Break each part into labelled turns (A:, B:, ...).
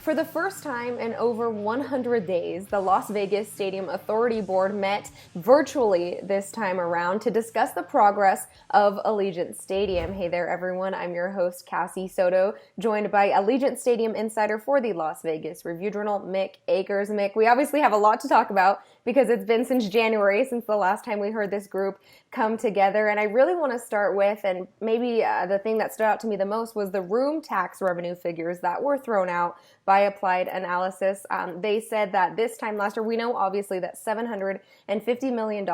A: For the first time in over 100 days, the Las Vegas Stadium Authority Board met virtually this time around to discuss the progress of Allegiant Stadium. Hey there, everyone. I'm your host, Cassie Soto, joined by Allegiant Stadium insider for the Las Vegas Review-Journal, Mick Akers. Mick, we obviously have a lot to talk about because it's been since January, since the last time we heard this group come together. And I really want to start with, and maybe the thing that stood out to me the most was the room tax revenue figures that were thrown out by Applied Analysis. They said that this time last year, we know obviously that $750 million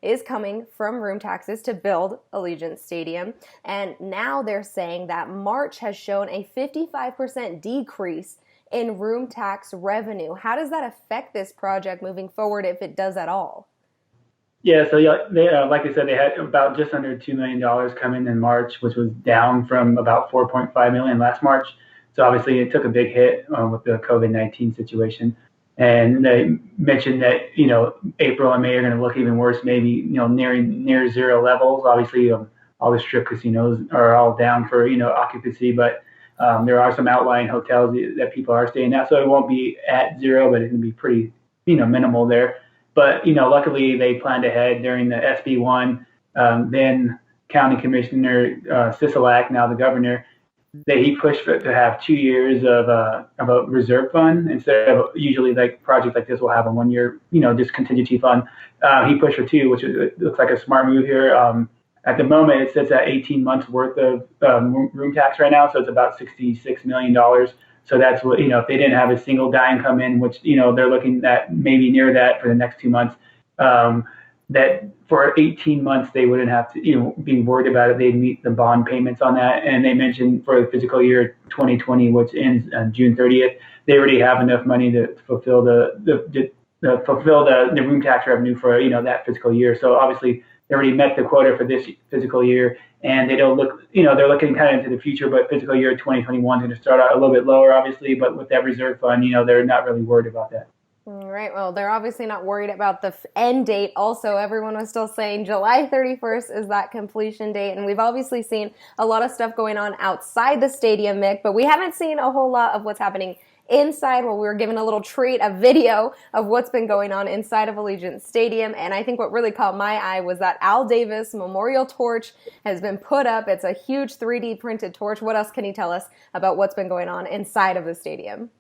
A: is coming from room taxes to build Allegiant Stadium. And now they're saying that March has shown a 55% decrease in room tax revenue. How does that affect this project moving forward, if it does at all?
B: Yeah, so they, like I said, they had about just under $2 million come in March, which was down from about $4.5 million last March. So obviously it took a big hit with the COVID-19 situation. And they mentioned that, April and May are going to look even worse, maybe, near zero levels. Obviously, all the strip casinos are all down for, occupancy, but there are some outlying hotels that people are staying at. So it won't be at zero, but it's going to be pretty, minimal there. But, luckily they planned ahead during the SB1. Then County Commissioner Sisolak, now the governor, he pushed for it to have 2 years of a reserve fund instead of usually like projects like this will have a 1 year, just contingency fund. He pushed for two, which looks like a smart move here. At the moment, it sits at 18 months worth of room tax right now, so it's about $66 million. So that's what, if they didn't have a single dime come in, which, they're looking at maybe near that for the next 2 months, that for 18 months, they wouldn't have to, be worried about it. They'd meet the bond payments on that. And they mentioned for the fiscal year 2020, which ends on June 30th, they already have enough money to fulfill the room tax revenue for, that fiscal year. So obviously they already met the quota for this fiscal year, and they don't look, they're looking kind of into the future, but fiscal year 2021 is going to start out a little bit lower, obviously, but with that reserve fund, they're not really worried about that.
A: All right. Well, they're obviously not worried about the end date. Also, everyone was still saying July 31st is that completion date. And we've obviously seen a lot of stuff going on outside the stadium, Mick, but we haven't seen a whole lot of what's happening inside. Well, we were given a little treat, a video of what's been going on inside of Allegiant Stadium. And I think what really caught my eye was that Al Davis memorial torch has been put up. It's a huge 3D printed torch. What else can you tell us about what's been going on inside of the stadium?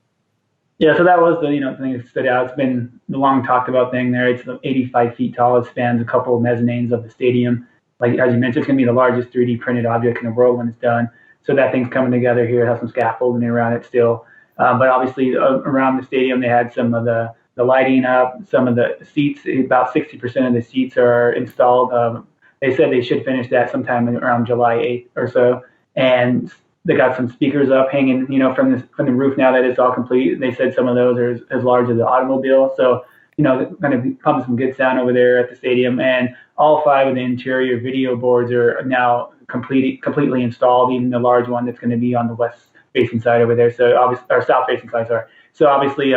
B: Yeah, so that was the thing that stood out. It's been the long talked about thing there. It's 85 feet tall. It spans a couple of mezzanines of the stadium. Like as you mentioned, it's going to be the largest 3D printed object in the world when it's done. So that thing's coming together here. It has some scaffolding around it still. But obviously around the stadium, they had some of the lighting up, some of the seats. About 60% of the seats are installed. They said they should finish that sometime around July 8th or so. And they got some speakers up hanging, from the roof now that it's all complete. They said some of those are as large as the automobile. So, going to pump some good sound over there at the stadium. And all 5 of the interior video boards are now completely installed, even the large one that's going to be on the west facing side over there. So obviously, or south facing side, sorry. So obviously,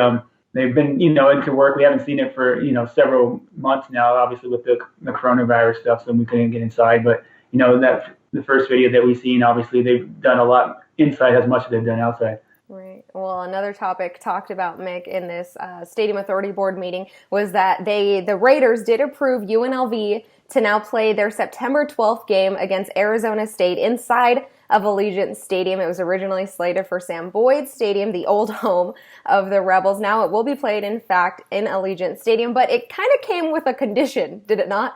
B: they've been, into work. We haven't seen it for, several months now, obviously with the coronavirus stuff, so we couldn't get inside. But, that the first video that we've seen, obviously they've done a lot inside as much as they've done outside.
A: Right. Well, another topic talked about, Mick, in this Stadium Authority Board meeting was that the Raiders did approve UNLV to now play their September 12th game against Arizona State inside of Allegiant Stadium. It was originally slated for Sam Boyd Stadium, the old home of the Rebels. Now it will be played, in fact, in Allegiant Stadium, but it kind of came with a condition, did it not?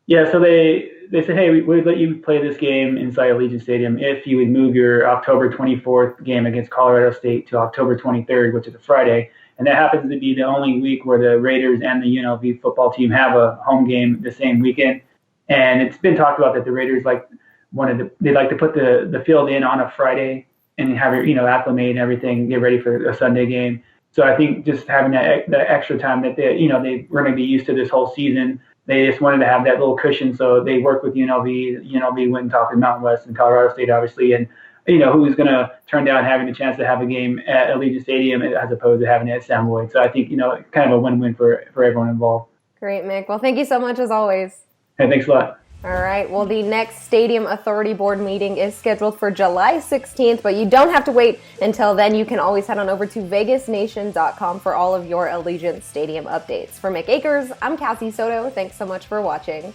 B: Yeah, so they said, hey, we would let you play this game inside Allegiant Stadium if you would move your October 24th game against Colorado State to October 23rd, which is a Friday. And that happens to be the only week where the Raiders and the UNLV football team have a home game the same weekend. And it's been talked about that the Raiders they like to put the field in on a Friday and have it, acclimate and everything, get ready for a Sunday game. So I think just having that extra time that they were going to be used to this whole season, they just wanted to have that little cushion. So they worked with UNLV. UNLV went and talked to Mountain West and Colorado State, obviously, and who's going to turn down having the chance to have a game at Allegiant Stadium as opposed to having it at Sam Boyd. So I think kind of a win-win for everyone involved.
A: Great, Mick. Well, thank you so much as always.
B: Hey, thanks a lot.
A: All right. Well, the next Stadium Authority Board meeting is scheduled for July 16th, but you don't have to wait until then. You can always head on over to vegasnation.com for all of your Allegiant Stadium updates. For Mick Akers, I'm Cassie Soto. Thanks so much for watching.